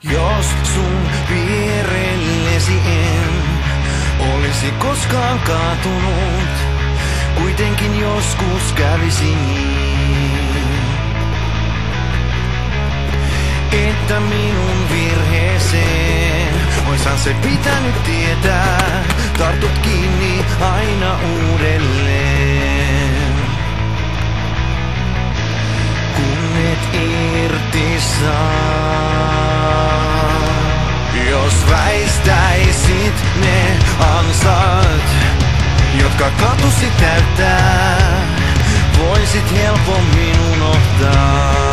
Jos sun vierellesi en olisi koskaan kaatunut, kuitenkin joskus kävisi niin, että minun virheeseen oishan se pitänyt tietää. Tartut kiinni aina uudelleen, kun et irti saa. Jos väistäisit ne ansat, jotka katusi täyttää, voisit helpommin unohtaa.